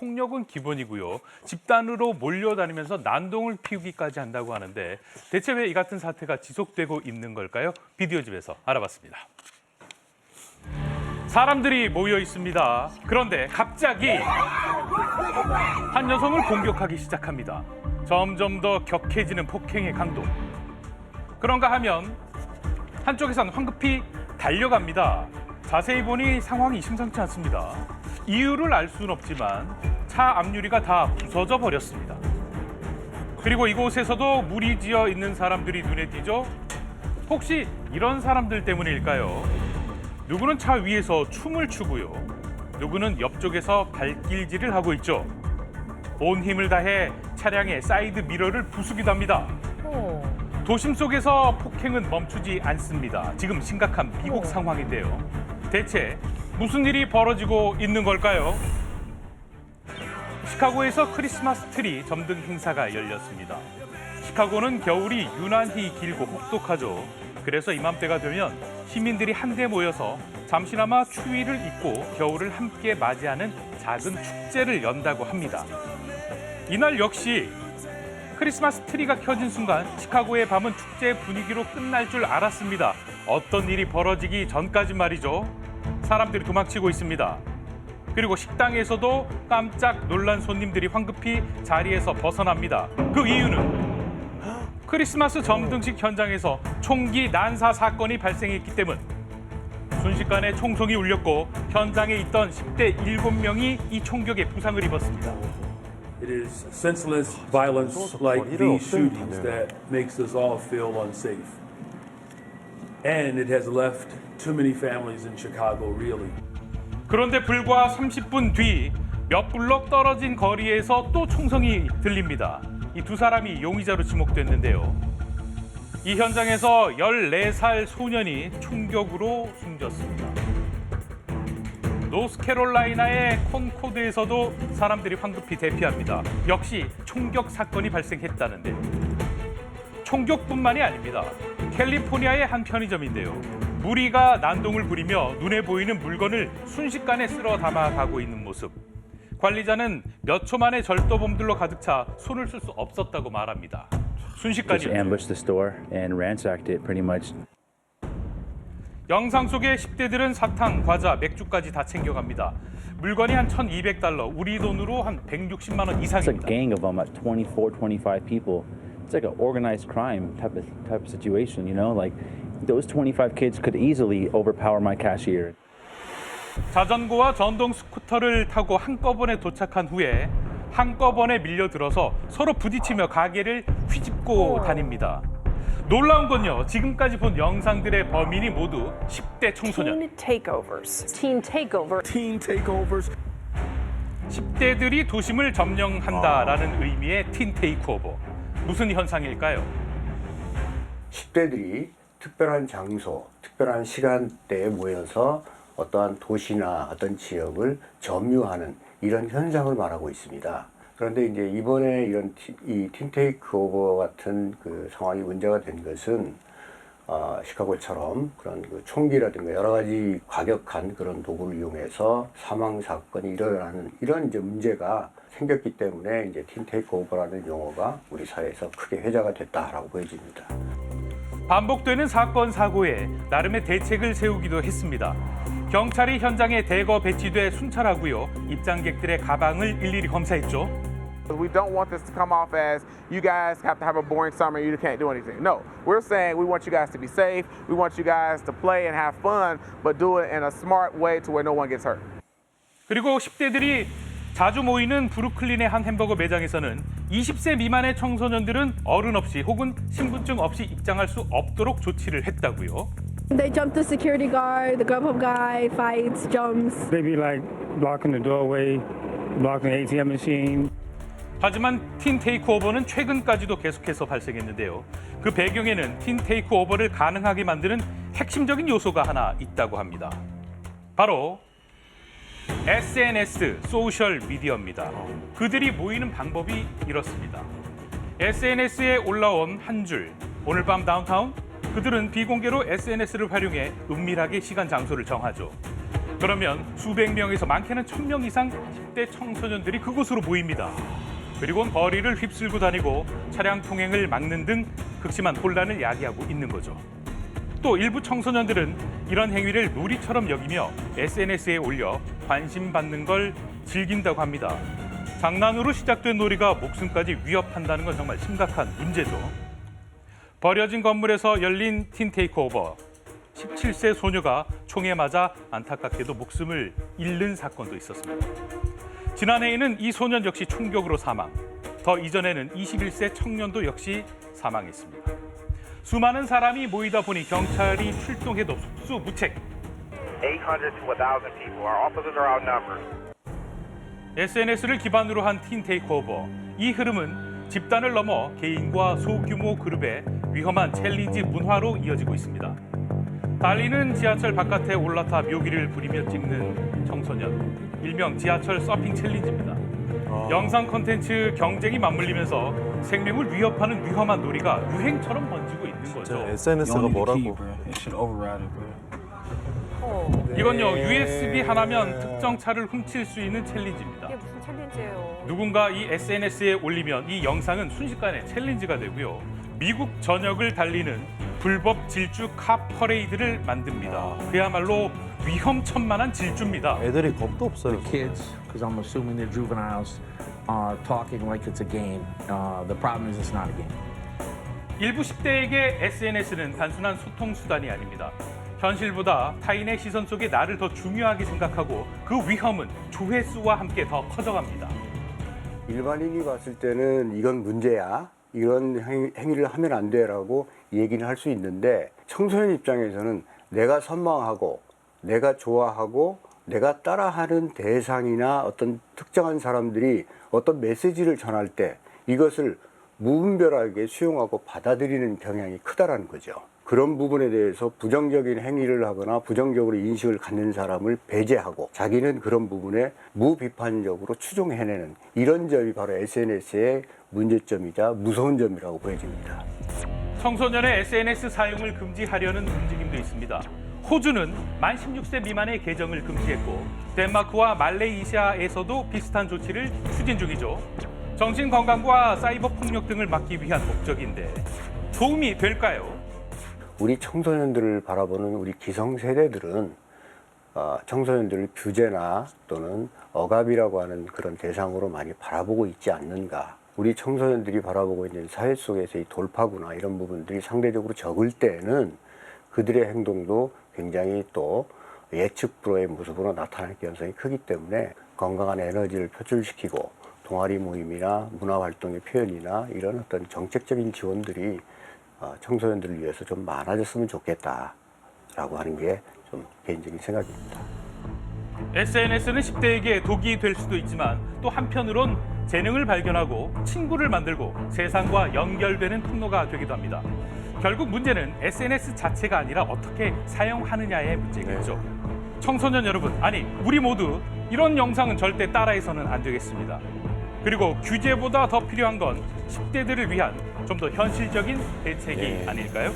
폭력은 기본이고요. 집단으로 몰려다니면서 난동을 피우기까지 한다고 하는데 대체 왜 이 같은 사태가 지속되고 있는 걸까요? 비디오집에서 알아봤습니다. 사람들이 모여 있습니다. 그런데 갑자기 한 여성을 공격하기 시작합니다. 점점 더 격해지는 폭행의 강도. 그런가 하면 한쪽에선 황급히 달려갑니다. 자세히 보니 상황이 심상치 않습니다. 이유를 알 수는 없지만 차 앞유리가 다 부서져 버렸습니다. 그리고 이곳에서도 무리지어 있는 사람들이 눈에 띄죠. 혹시 이런 사람들 때문일까요? 누구는 차 위에서 춤을 추고요. 누구는 옆쪽에서 발길질을 하고 있죠. 온 힘을 다해 차량의 사이드 미러를 부수기도 합니다. 도심 속에서 폭행은 멈추지 않습니다. 지금 심각한 미국 상황인데요. 대체 무슨 일이 벌어지고 있는 걸까요? 시카고에서 크리스마스 트리 점등 행사가 열렸습니다. 시카고는 겨울이 유난히 길고 혹독하죠. 그래서 이맘때가 되면 시민들이 한데 모여서 잠시나마 추위를 잊고 겨울을 함께 맞이하는 작은 축제를 연다고 합니다. 이날 역시 크리스마스 트리가 켜진 순간 시카고의 밤은 축제 분위기로 끝날 줄 알았습니다. 어떤 일이 벌어지기 전까지 말이죠. 사람들이 도망치고 있습니다. 그리고 식당에서도 깜짝 놀란 손님들이 황급히 자리에서 벗어납니다. 그 이유는 크리스마스 점등식 현장에서 총기 난사 사건이 발생했기 때문. 순식간에 총성이 울렸고 현장에 있던 10대 7명이 이 총격에 부상을 입었습니다. It is senseless violence like these shootings that makes us all feel unsafe. And it has left too many families in Chicago reeling. 그런데 불과 30분 뒤 몇 블록 떨어진 거리에서 또 총성이 들립니다. 이 두 사람이 용의자로 지목됐는데요. 이 현장에서 14살 소년이 총격으로 숨졌습니다. 노스캐롤라이나의 콘코드에서도 사람들이 황급히 대피합니다. 역시 총격 사건이 발생했다는데 총격뿐만이 아닙니다. 캘리포니아의 한 편의점인데요. 무리가 난동을 부리며 눈에 보이는 물건을 순식간에 쓸어 담아가고 있는 모습. 관리자는 몇 초 만에 절도범들로 가득 차 손을 쓸 수 없었다고 말합니다. 순식간이었죠. ambushed the store and ransacked it pretty much. 영상 속의 10대들은 사탕, 과자, 맥주까지 다 챙겨갑니다. 물건이 한 $1,200, 우리 돈으로 한 160만 원 It's a 이상입니다. gang of them, like 24, 25 people. It's like an organized crime type of situation, you know? Like those 25 kids could easily overpower my cashier. 자전거와 전동 스쿠터를 타고 한꺼번에 도착한 후에 한꺼번에 밀려들어서 서로 부딪히며 가게를 휘집고 다닙니다. 놀라운 건요. 지금까지 본 영상들의 범인이 모두 10대 청소년. Teen takeovers. 10대들이 도심을 점령한다라는 의미의 틴 테이크오버. 무슨 현상일까요? 10대들이 특별한 장소, 특별한 시간대에 모여서 어떠한 도시나 어떤 지역을 점유하는 이런 현상을 말하고 있습니다. 그런데 이제 이번에 이런 틴 테이크오버 같은 그 상황이 문제가 된 것은 시카고처럼 그런 그 총기라든가 여러 가지 과격한 그런 도구를 이용해서 사망 사건이 일어나는 이런 이제 문제가 생겼기 때문에 이제 틴 테이크오버라는 용어가 우리 사회에서 크게 회자가 됐다라고 보여집니다. 반복되는 사건 사고에 나름의 대책을 세우기도 했습니다. 경찰이 현장에 대거 배치돼 순찰하고요. 입장객들의 가방을 일일이 검사했죠. We don't want this to come off as you guys have to have a boring summer, you can't do anything. No, we're saying we want you guys to be safe, we want you guys to play and have fun, but do it in a smart way to where no one gets hurt. 그리고 10대들이 자주 모이는 브루클린의 한 햄버거 매장에서는 20세 미만의 청소년들은 어른 없이 혹은 신분증 없이 입장할 수 없도록 조치를 했다고요. They jump the security guard, the Grubhub guy fights, jumps. They be like blocking the doorway, blocking the ATM machine. 하지만 틴 테이크오버는 최근까지도 계속해서 발생했는데요. 그 배경에는 틴 테이크오버를 가능하게 만드는 핵심적인 요소가 하나 있다고 합니다. 바로 SNS, 소셜 미디어입니다. 그들이 모이는 방법이 이렇습니다. SNS에 올라온 한 줄, 오늘 밤 다운타운? 그들은 비공개로 SNS를 활용해 은밀하게 시간 장소를 정하죠. 그러면 수백 명에서 많게는 1000명 이상 10대 청소년들이 그곳으로 모입니다. 그리고는 거리를 휩쓸고 다니고 차량 통행을 막는 등 극심한 혼란을 야기하고 있는 거죠. 또 일부 청소년들은 이런 행위를 놀이처럼 여기며 SNS에 올려 관심 받는 걸 즐긴다고 합니다. 장난으로 시작된 놀이가 목숨까지 위협한다는 건 정말 심각한 문제죠. 버려진 건물에서 열린 팀 테이크오버. 17세 소녀가 총에 맞아 안타깝게도 목숨을 잃는 사건도 있었습니다. 지난해에는 이 소년 역시 총격으로 사망. 더 이전에는 21세 청년도 역시 사망했습니다. 수많은 사람이 모이다 보니 경찰이 출동해도 속수무책. 800 to 1,000 people. Our officers are outnumbered. SNS를 기반으로 한 팀 테이크오버. 이 흐름은 집단을 넘어 개인과 소규모 그룹의 위험한 챌린지 문화로 이어지고 있습니다. 달리는 지하철 바깥에 올라타 묘기를 부리며 찍는 청소년. 일명 지하철 서핑 챌린지입니다. 영상 콘텐츠 경쟁이 맞물리면서 생명을 위협하는 위험한 놀이가 유행처럼 번지고 있는 거죠. SNS가 뭐라고? 이건요, USB 하나면 특정 차를 훔칠 수 있는 챌린지입니다. 이게 무슨 챌린지예요? 누군가 이 SNS에 올리면 이 영상은 순식간에 챌린지가 되고요. 미국 전역을 달리는 불법 질주 카 퍼레이드를 만듭니다. 그야말로 위험천만한 질주입니다. 애들이 겁도 없어요. Kids, because I'm assuming they're juveniles, are talking like it's a game. The problem is it's not a game. 일부 10대에게 SNS는 단순한 소통 수단이 아닙니다. 현실보다 타인의 시선 속에 나를 더 중요하게 생각하고 그 위험은 조회수와 함께 더 커져갑니다. 일반인이 봤을 때는 이건 문제야. 이런 행위를 하면 안 돼라고 얘기는 할 수 있는데 청소년 입장에서는 내가 선망하고 내가 좋아하고 내가 따라하는 대상이나 어떤 특정한 사람들이 어떤 메시지를 전할 때 이것을 무분별하게 수용하고 받아들이는 경향이 크다라는 거죠. 그런 부분에 대해서 부정적인 행위를 하거나 부정적으로 인식을 갖는 사람을 배제하고 자기는 그런 부분에 무비판적으로 추종해내는 이런 점이 바로 SNS의 문제점이자 무서운 점이라고 보여집니다. 청소년의 SNS 사용을 금지하려는 움직임도 있습니다. 호주는 만 16세 미만의 계정을 금지했고 덴마크와 말레이시아에서도 비슷한 조치를 추진 중이죠. 정신건강과 사이버 폭력 등을 막기 위한 목적인데 도움이 될까요? 우리 청소년들을 바라보는 우리 기성세대들은 청소년들을 규제나 또는 억압이라고 하는 그런 대상으로 많이 바라보고 있지 않는가. 우리 청소년들이 바라보고 있는 사회 속에서의 돌파구나 이런 부분들이 상대적으로 적을 때는 그들의 행동도 굉장히 또 예측 불허의 모습으로 나타날 가능성이 크기 때문에 건강한 에너지를 표출시키고 동아리 모임이나 문화활동의 표현이나 이런 어떤 정책적인 지원들이 청소년들을 위해서 좀 많아졌으면 좋겠다라고 하는 게 좀 개인적인 생각입니다. SNS는 10대에게 독이 될 수도 있지만 또 한편으론 재능을 발견하고 친구를 만들고 세상과 연결되는 통로가 되기도 합니다. 결국 문제는 SNS 자체가 아니라 어떻게 사용하느냐의 문제겠죠. 청소년 여러분, 아니 우리 모두 이런 영상은 절대 따라해서는 안 되겠습니다. 그리고 규제보다 더 필요한 건 10대들을 위한 좀 더 현실적인 대책이 아닐까요?